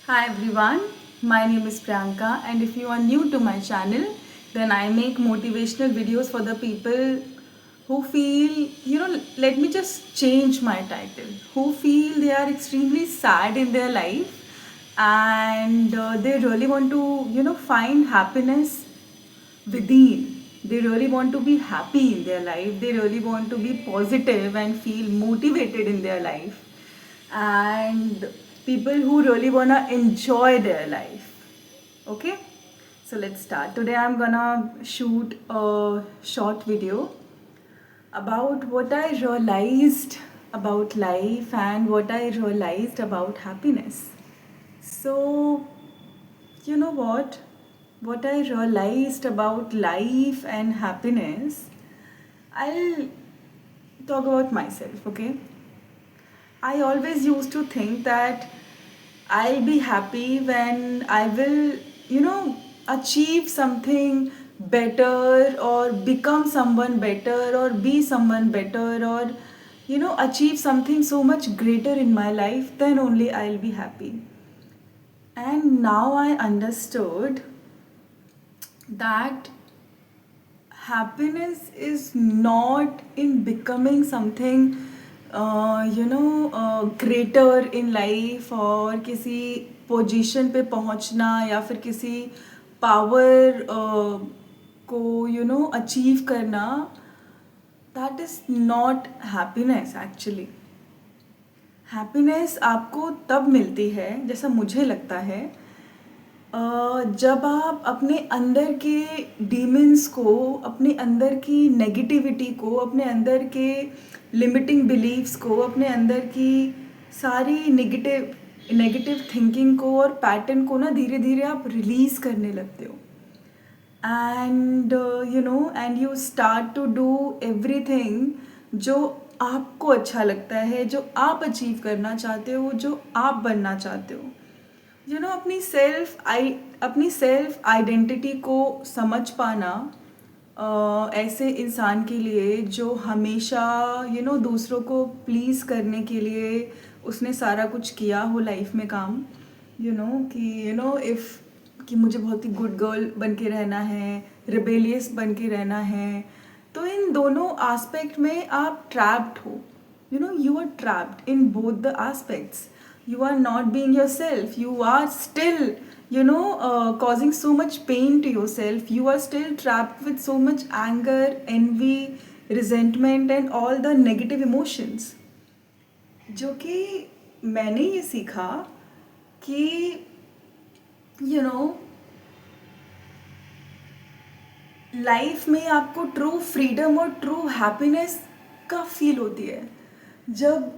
Hi everyone, my name is Priyanka, and if you are new to my channel, then I make motivational videos for the people who feel, let me just change my title, who feel they are extremely sad in their life and they really want to, find happiness within. They really want to be happy in their life, they really want to be positive and feel motivated in their life, and people who really want to enjoy their life. Okay, so let's start. Today I'm gonna shoot a short video about what I realized about life and what I realized about happiness. So, you know what? What I realized about life and happiness, I'll talk about myself, okay? I always used to think that I'll be happy when I will, achieve something better or become someone better or be someone better or, achieve something so much greater in my life, then only I'll be happy. And now I understood that happiness is not in becoming something greater in life और किसी position पे पहुंचना या फिर किसी power को achieve करना. That is not happiness actually. Happiness आपको तब मिलती है, जैसा मुझे लगता है, जब आप अपने अंदर के डीमंस को, अपने अंदर की नेगेटिविटी को, अपने अंदर के लिमिटिंग बिलीव्स को, अपने अंदर की सारी नेगेटिव नेगेटिव थिंकिंग को और पैटर्न को ना धीरे धीरे आप रिलीज़ करने लगते हो. And and you start to do everything जो आपको अच्छा लगता है, जो आप अचीव करना चाहते हो, जो आप बनना चाहते हो. अपनी सेल्फ आइडेंटिटी को समझ पाना ऐसे इंसान के लिए जो हमेशा दूसरों को प्लीज़ करने के लिए उसने सारा कुछ किया हो लाइफ में काम, कि इफ़ कि मुझे बहुत ही गुड गर्ल बन के रहना है, रिबेलियस बन के रहना है, तो इन दोनों एस्पेक्ट में आप ट्रैप्ड हो. You are trapped in both the aspects. You are not being yourself. You are still causing so much pain to yourself. You are still trapped with so much anger, envy, resentment and all the negative emotions. जो कि मैंने ये सीखा कि you know life में आपको true freedom और true happiness कब फील होती है, जब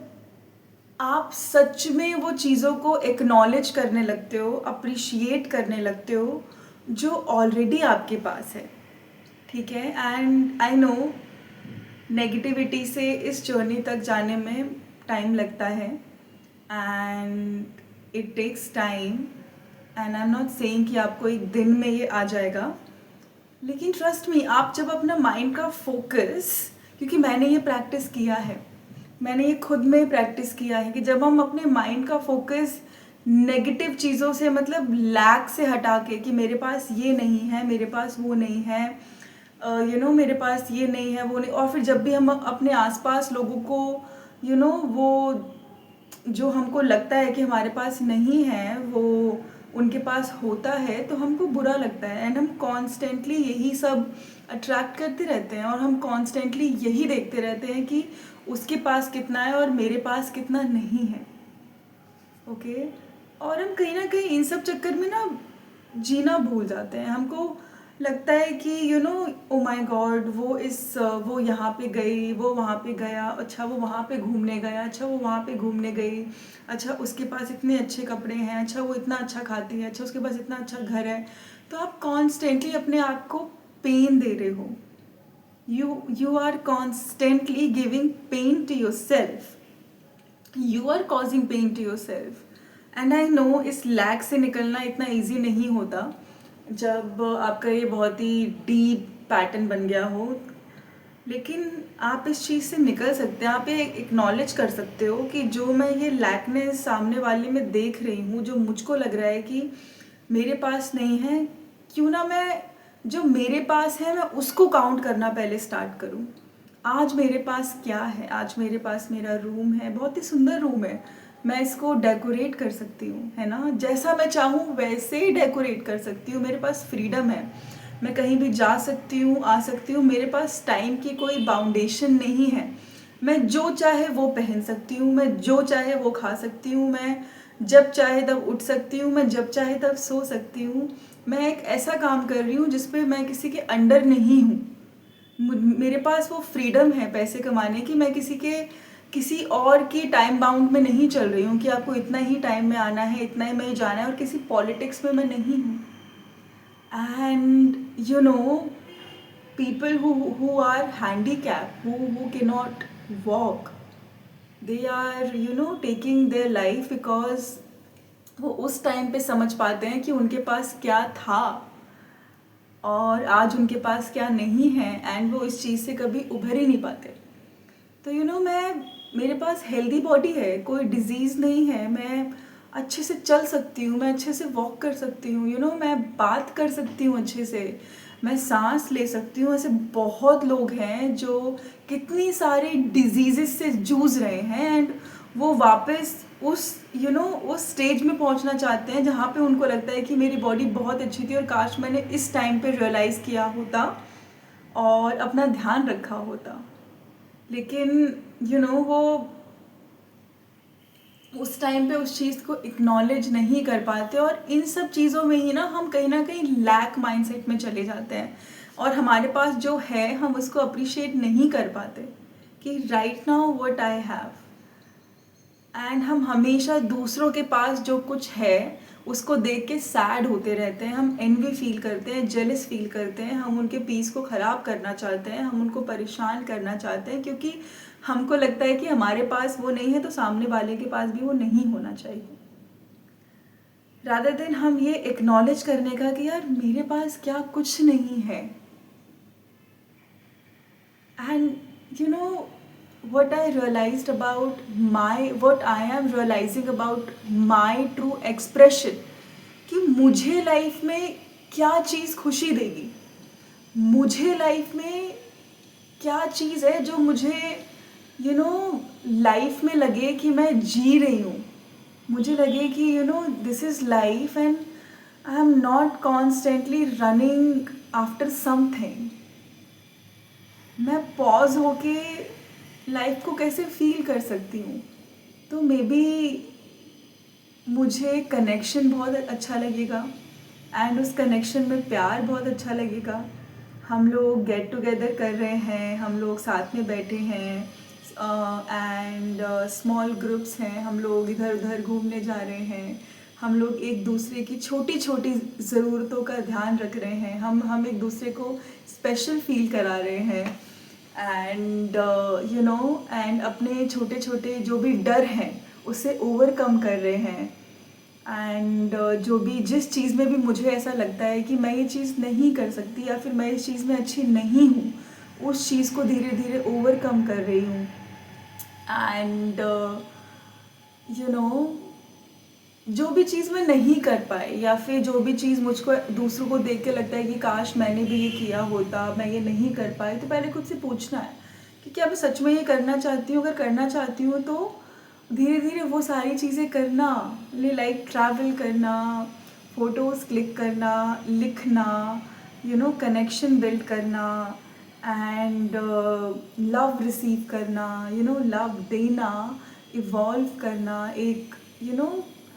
आप सच में वो चीज़ों को एक्नॉलेज करने लगते हो, अप्रिशिएट करने लगते हो जो ऑलरेडी आपके पास है. ठीक है. एंड आई नो नेगेटिविटी से इस जर्नी तक जाने में टाइम लगता है and it takes time. And I am not saying कि आपको एक दिन में ये आ जाएगा, लेकिन ट्रस्ट मी, आप जब अपना माइंड का फोकस, क्योंकि मैंने ये प्रैक्टिस किया है, मैंने ये खुद में प्रैक्टिस किया है कि जब हम अपने माइंड का फोकस नेगेटिव चीज़ों से, मतलब लैक से हटा के कि मेरे पास ये नहीं है, मेरे पास वो नहीं है, मेरे पास ये नहीं है, वो नहीं, और फिर जब भी हम अपने आसपास लोगों को वो जो हमको लगता है कि हमारे पास नहीं है वो उनके पास होता है, तो हमको बुरा लगता है एंड हम कॉन्स्टेंटली यही सब अट्रैक्ट करते रहते हैं और हम कॉन्स्टेंटली यही देखते रहते हैं कि उसके पास कितना है और मेरे पास कितना नहीं है. ओके. और हम कहीं ना कहीं इन सब चक्कर में ना जीना भूल जाते हैं. हमको लगता है कि ओ माय गॉड, वो यहाँ पे गई, वो वहाँ पे गया, अच्छा वो वहाँ पे घूमने गया, अच्छा वो वहाँ पे घूमने गई, अच्छा उसके पास इतने अच्छे कपड़े हैं, अच्छा वो इतना अच्छा खाती है, अच्छा उसके पास इतना अच्छा घर है. तो आप कॉन्स्टेंटली अपने आप को पेन दे रहे हो. You are constantly giving pain to yourself. You are causing pain to yourself. And I know इस लैक से निकलना इतना ईजी नहीं होता जब आपका ये बहुत ही डीप पैटर्न बन गया हो. लेकिन आप इस चीज़ से निकल सकते हैं, आप ये एक्नॉलेज कर सकते हो कि जो मैं ये लैकनेस सामने वाले में देख रही हूँ, जो मुझको लग रहा है कि मेरे पास नहीं है, क्यों ना मैं जो मेरे पास है मैं उसको काउंट करना पहले स्टार्ट करूँ। आज मेरे पास क्या है? आज मेरे पास मेरा रूम है, बहुत ही सुंदर रूम है, मैं इसको डेकोरेट कर सकती हूँ, है ना? जैसा मैं चाहूँ वैसे ही डेकोरेट कर सकती हूँ, मेरे पास फ्रीडम है, मैं कहीं भी जा सकती हूँ, आ सकती हूँ, मेरे पास टाइम की कोई बाउंडेशन नहीं है, मैं जो चाहे वो पहन सकती हूँ, मैं जो चाहे वो खा सकती हूँ, मैं जब चाहे तब उठ सकती हूँ, मैं जब चाहे तब सो सकती हूँ। मैं एक ऐसा काम कर रही हूँ जिस पे मैं किसी के अंडर नहीं हूँ। मेरे पास वो फ्रीडम है पैसे कमाने की, मैं किसी और की टाइम बाउंड में नहीं चल रही हूँ कि आपको इतना ही टाइम में आना है, इतना ही में जाना है, और किसी पॉलिटिक्स में मैं नहीं हूँ। And people who are handicapped, who cannot walk, they are taking their life because वो उस टाइम पे समझ पाते हैं कि उनके पास क्या था और आज उनके पास क्या नहीं है, एंड वो इस चीज़ से कभी उभर ही नहीं पाते। तो मैं मेरे पास हेल्दी बॉडी है, कोई डिजीज़ नहीं है, मैं अच्छे से चल सकती हूँ, मैं अच्छे से वॉक कर सकती हूँ, मैं बात कर सकती हूँ अच्छे से, मैं सांस ले सकती हूँ। ऐसे बहुत लोग हैं जो कितनी सारी डिजीज़ से जूझ रहे हैं, एंड वो वापस उस स्टेज में पहुंचना चाहते हैं जहाँ पे उनको लगता है कि मेरी बॉडी बहुत अच्छी थी और काश मैंने इस टाइम पे रियलाइज़ किया होता और अपना ध्यान रखा होता। लेकिन वो उस टाइम पे उस चीज़ को एक्नॉलेज नहीं कर पाते, और इन सब चीज़ों में ही हम कहीं ना कहीं लैक माइंडसेट में चले जाते हैं, और हमारे पास जो है हम उसको अप्रिशिएट नहीं कर पाते कि right now what I have. And हम हमेशा दूसरों के पास जो कुछ है उसको देख के सैड होते रहते हैं, हम एनवी फील करते हैं, जेलस फील करते हैं, हम उनके पीस को ख़राब करना चाहते हैं, हम उनको परेशान करना चाहते हैं, क्योंकि हमको लगता है कि हमारे पास वो नहीं है तो सामने वाले के पास भी वो नहीं होना चाहिए। रादर देन हम ये एक्नॉलेज करने का कि यार मेरे पास क्या कुछ नहीं है। And what I realized about what I am realizing about my true expression, कि मुझे लाइफ में क्या चीज़ खुशी देगी, मुझे लाइफ में क्या चीज़ है जो मुझे लाइफ में लगे कि मैं जी रही हूँ, मुझे लगे कि this is life and I am not constantly running after something. मैं पॉज होके लाइफ को कैसे फील कर सकती हूँ। तो मे बी मुझे कनेक्शन बहुत अच्छा लगेगा, एंड उस कनेक्शन में प्यार बहुत अच्छा लगेगा। हम लोग गेट टुगेदर कर रहे हैं, हम लोग साथ में बैठे हैं, एंड स्मॉल ग्रुप्स हैं, हम लोग इधर उधर घूमने जा रहे हैं, हम लोग एक दूसरे की छोटी छोटी ज़रूरतों का ध्यान रख रहे हैं, हम एक दूसरे को स्पेशल फील करा रहे हैं, एंड एंड अपने छोटे छोटे जो भी डर हैं उसे ओवरकम कर रहे हैं, एंड जो भी जिस चीज़ में भी मुझे ऐसा लगता है कि मैं ये चीज़ नहीं कर सकती या फिर मैं इस चीज़ में अच्छी नहीं हूँ, उस चीज़ को धीरे धीरे ओवरकम कर रही हूँ। एंड जो भी चीज़ मैं नहीं कर पाई या फिर जो भी चीज़ मुझको दूसरों को देख के लगता है कि काश मैंने भी ये किया होता, मैं ये नहीं कर पाई, तो पहले खुद से पूछना है कि क्या मैं सच में ये करना चाहती हूँ। अगर करना चाहती हूँ तो धीरे धीरे वो सारी चीज़ें करना, लाइक ट्रैवल करना, फ़ोटोज़ क्लिक करना, लिखना, कनेक्शन बिल्ड करना, एंड लव रिसीव करना, लव देना, इवॉल्व करना, एक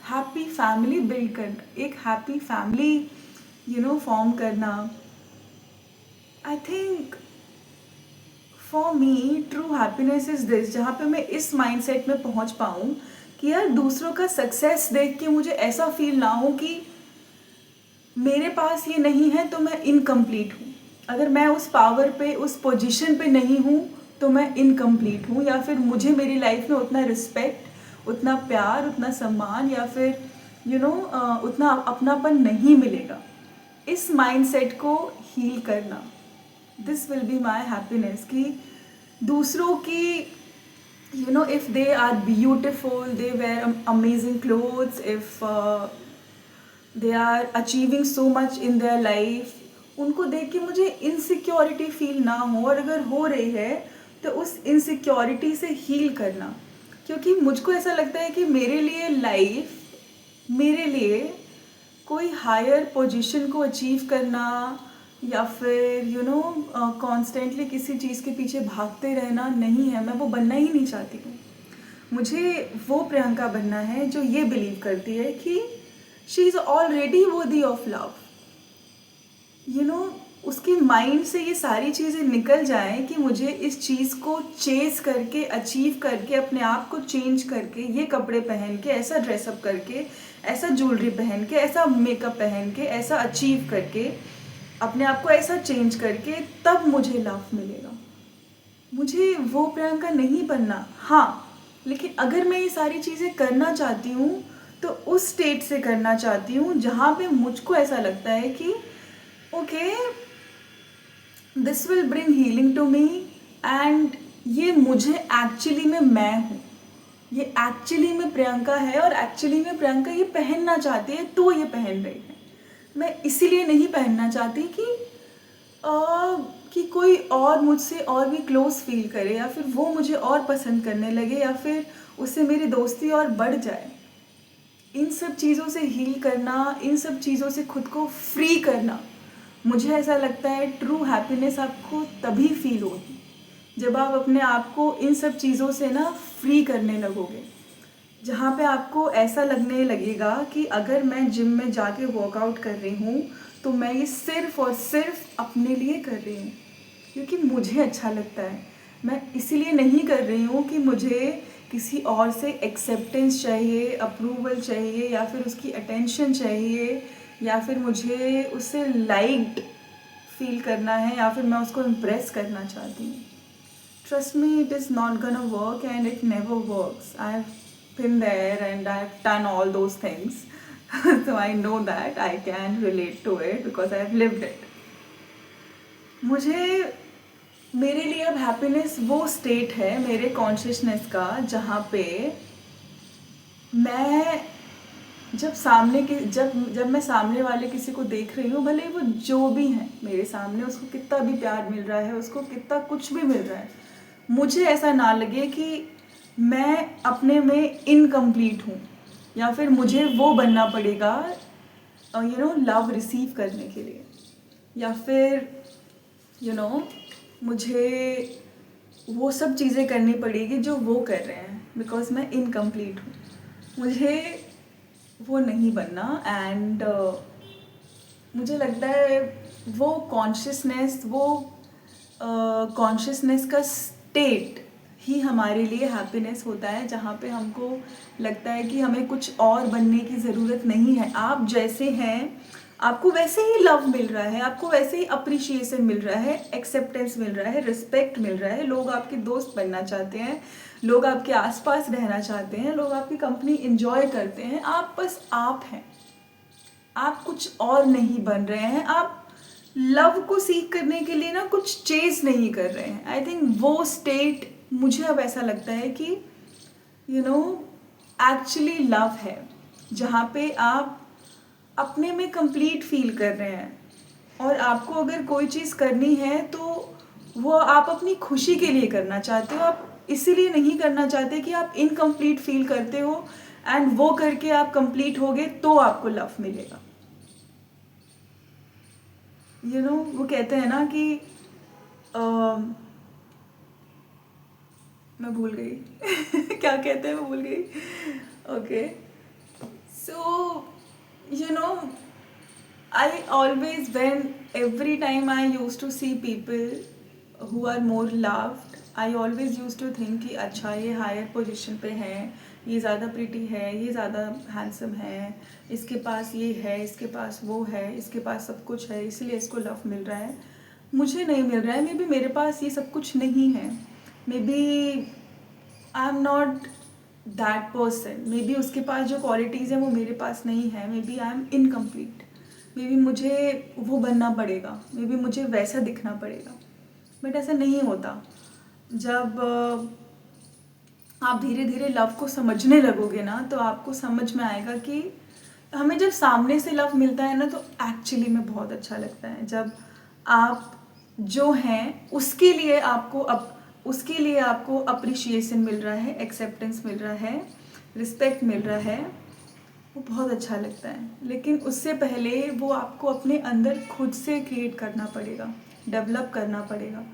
हैप्पी फैमिली बिल्ड करना, एक हैप्पी फैमिली फॉर्म करना। I think for me true happiness is this, जहाँ पे मैं इस माइंडसेट में पहुँच पाऊँ कि यार दूसरों का सक्सेस देख के मुझे ऐसा फील ना हो कि मेरे पास ये नहीं है तो मैं इनकम्प्लीट हूँ। अगर मैं उस पावर पे, उस पोजीशन पे नहीं हूँ तो मैं इनकम्प्लीट हूँ, या फिर मुझे मेरी लाइफ में उतना रिस्पेक्ट, उतना प्यार, उतना सम्मान, या फिर उतना अपनापन नहीं मिलेगा। इस माइंडसेट को हील करना, this will be my happiness कि दूसरों की if they are beautiful, they wear amazing clothes, if they are achieving so much in their life, उनको देख के मुझे इनसिक्योरिटी फील ना हो, और अगर हो रही है तो उस इनसिक्योरिटी से हील करना। क्योंकि मुझको ऐसा लगता है कि मेरे लिए लाइफ, मेरे लिए कोई हायर पोजीशन को अचीव करना या फिर कॉन्स्टेंटली किसी चीज़ के पीछे भागते रहना नहीं है। मैं वो बनना ही नहीं चाहती हूँ। मुझे वो प्रियंका बनना है जो ये बिलीव करती है कि शी इज़ ऑलरेडी वर्दी ऑफ लव। उसके माइंड से ये सारी चीज़ें निकल जाएं कि मुझे इस चीज़ को चेस करके, अचीव करके, अपने आप को चेंज करके, ये कपड़े पहन के, ऐसा ड्रेसअप करके, ऐसा ज्वेलरी पहन के, ऐसा मेकअप पहन के, ऐसा अचीव करके, अपने आप को ऐसा चेंज करके तब मुझे लव मिलेगा। मुझे वो प्रियंका नहीं बनना। हाँ, लेकिन अगर मैं ये सारी चीज़ें करना चाहती हूँ तो उस स्टेट से करना चाहती हूँ जहाँ पे मुझको ऐसा लगता है कि okay, this will bring healing to me, and ये मुझे एक्चुअली में मैं हूँ, ये एक्चुअली में प्रियंका है, और एक्चुअली में प्रियंका ये पहनना चाहती है तो ये पहन रही है। मैं इसीलिए नहीं पहनना चाहती कि कोई और मुझसे और भी क्लोज फील करे, या फिर वो मुझे और पसंद करने लगे, या फिर उससे मेरी दोस्ती और बढ़ जाए। इन सब चीज़ों से हील करना, इन सब चीज़ों से खुद को फ्री करना, मुझे ऐसा लगता है ट्रू हैप्पीनेस आपको तभी फील होगी जब आप अपने आप को इन सब चीज़ों से ना फ्री करने लगोगे। जहाँ पे आपको ऐसा लगने लगेगा कि अगर मैं जिम में जाके वर्कआउट कर रही हूँ तो मैं ये सिर्फ़ और सिर्फ अपने लिए कर रही हूँ, क्योंकि मुझे अच्छा लगता है। मैं इसीलिए नहीं कर रही हूँ कि मुझे किसी और से एक्सेप्टेंस चाहिए, अप्रूवल चाहिए, या फिर उसकी अटेंशन चाहिए, या फिर मुझे उससे लाइक्ड फील करना है, या फिर मैं उसको इम्प्रेस करना चाहती हूँ। Trust me, it is not gonna work, and it never works. I've been there and I've done all those things. So I know that I can relate to it because I've lived it. मुझे, मेरे लिए अब happiness वो state है मेरे consciousness का जहाँ पे मैं जब मैं सामने वाले किसी को देख रही हूँ, भले वो जो भी है मेरे सामने, उसको कितना भी प्यार मिल रहा है, उसको कितना कुछ भी मिल रहा है, मुझे ऐसा ना लगे कि मैं अपने में इनकम्प्लीट हूँ, या फिर मुझे वो बनना पड़ेगा लव रिसीव करने के लिए, या फिर मुझे वो सब चीज़ें करनी पड़ेगी जो वो कर रहे हैं, बिकॉज मैं इनकम्प्लीट हूँ। मुझे वो नहीं बनना, एंड मुझे लगता है वो कॉन्शियसनेस का स्टेट ही हमारे लिए हैप्पीनेस होता है, जहाँ पे हमको लगता है कि हमें कुछ और बनने की ज़रूरत नहीं है। आप जैसे हैं, आपको वैसे ही लव मिल रहा है, आपको वैसे ही अप्रिशिएशन मिल रहा है, एक्सेप्टेंस मिल रहा है, रिस्पेक्ट मिल रहा है, लोग आपके दोस्त बनना चाहते हैं, लोग आपके आसपास रहना चाहते हैं, लोग आपकी कंपनी एंजॉय करते हैं। आप बस आप हैं, आप कुछ और नहीं बन रहे हैं। आप लव को सीख करने के लिए ना कुछ चेज नहीं कर रहे हैं। आई थिंक वो स्टेट मुझे अब ऐसा लगता है कि एक्चुअली लव है, जहाँ पे आप अपने में कंप्लीट फील कर रहे हैं, और आपको अगर कोई चीज़ करनी है तो वो आप अपनी खुशी के लिए करना चाहते हो। आप इसीलिए नहीं करना चाहते कि आप इनकम्प्लीट फील करते हो, एंड वो करके आप कंप्लीट होगे तो आपको लव मिलेगा। वो कहते हैं ना कि मैं भूल गई क्या कहते हैं, मैं भूल गई। Okay, so I always, when every time I used to see people who are more loved, I always used to think कि अच्छा ये हायर पोजीशन पे है, ये ज़्यादा प्रिटी है, ये ज़्यादा हैंडसम है, इसके पास ये है, इसके पास वो है, इसके पास सब कुछ है, इसलिए इसको लव मिल रहा है। मुझे नहीं मिल रहा है। मे बी मेरे पास ये सब कुछ नहीं है, maybe I am not that person, maybe उसके पास जो क्वालिटीज़ हैं वो मेरे पास नहीं है, maybe I am incomplete, maybe मुझे वो बनना पड़ेगा, मे बी मुझे वैसा दिखना पड़ेगा। बट ऐसा नहीं होता। जब आप धीरे धीरे लव को समझने लगोगे ना, तो आपको समझ में आएगा कि हमें जब सामने से लव मिलता है ना, तो एक्चुअली में बहुत अच्छा लगता है। जब आप जो हैं उसके लिए आपको अप्रिशिएशन मिल रहा है, एक्सेप्टेंस मिल रहा है, रिस्पेक्ट मिल रहा है, वो बहुत अच्छा लगता है। लेकिन उससे पहले वो आपको अपने अंदर खुद से क्रिएट करना पड़ेगा, डेवलप करना पड़ेगा।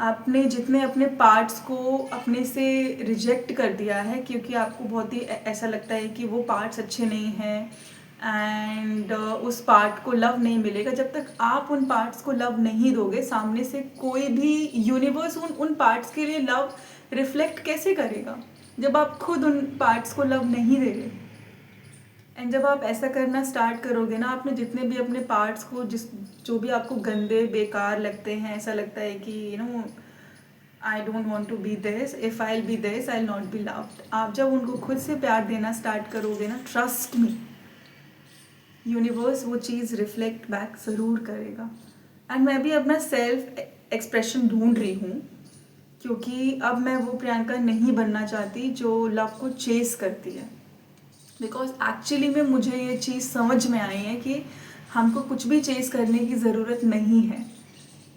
आपने जितने अपने पार्ट्स को अपने से रिजेक्ट कर दिया है, क्योंकि आपको बहुत ही ऐसा लगता है कि वो पार्ट्स अच्छे नहीं हैं एंड उस पार्ट को लव नहीं मिलेगा। जब तक आप उन पार्ट्स को लव नहीं दोगे, सामने से कोई भी यूनिवर्स उन पार्ट्स के लिए लव रिफ्लेक्ट कैसे करेगा, जब आप खुद उन पार्ट्स को लव नहीं दे रहे। एंड जब आप ऐसा करना स्टार्ट करोगे ना, आपने जितने भी अपने पार्ट्स को जो भी आपको गंदे बेकार लगते हैं, ऐसा लगता है कि I don't want to be this, if I be this I not be loved, आप जब उनको खुद से प्यार देना स्टार्ट करोगे ना, ट्रस्ट मी, यूनिवर्स वो चीज़ रिफ्लेक्ट बैक ज़रूर करेगा। एंड मैं भी अपना सेल्फ एक्सप्रेशन ढूंढ रही हूँ, क्योंकि अब मैं वो प्रियंका नहीं बनना चाहती जो लव को चेस करती है। बिकॉज एक्चुअली में मुझे ये चीज़ समझ में आई है कि हमको कुछ भी चेज़ करने की ज़रूरत नहीं है,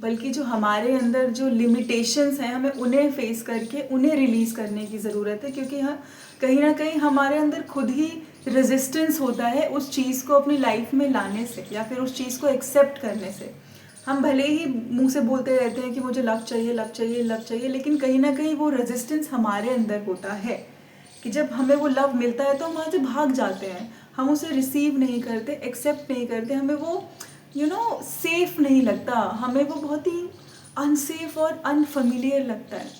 बल्कि जो हमारे अंदर जो लिमिटेशंस हैं, हमें उन्हें फेस करके उन्हें रिलीज़ करने की ज़रूरत है। क्योंकि हाँ, कहीं ना कहीं हमारे अंदर खुद ही रेजिस्टेंस होता है उस चीज़ को अपनी लाइफ में लाने से, या फिर उस चीज़ को एक्सेप्ट करने से। हम भले ही मुंह से बोलते रहते हैं कि मुझे लव चाहिए, लव चाहिए, लव चाहिए, लेकिन कहीं ना कहीं वो रेजिस्टेंस हमारे अंदर होता है कि जब हमें वो लव मिलता है तो हम वहाँ से भाग जाते हैं, हम उसे रिसीव नहीं करते, एक्सेप्ट नहीं करते, हमें वो सेफ नहीं लगता, हमें वो बहुत ही अनसेफ और अनफेमिलियर लगता है।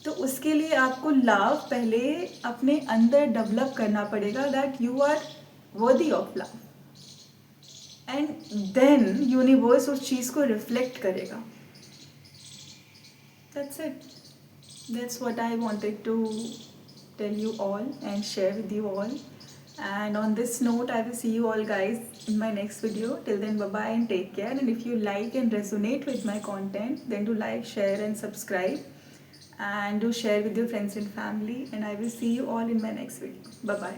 तो उसके लिए आपको लव पहले अपने अंदर डेवलप करना पड़ेगा, that you are worthy of love, and then universe उस चीज़ को रिफ्लेक्ट करेगा। That's it, that's what I wanted to tell you all and share with you all. And on this note, I will see you all guys in my next video. Till then, bye bye and take care. And if you like and resonate with my content, then do like, share and subscribe, and do share with your friends and family. And I will see you all in my next video. Bye bye.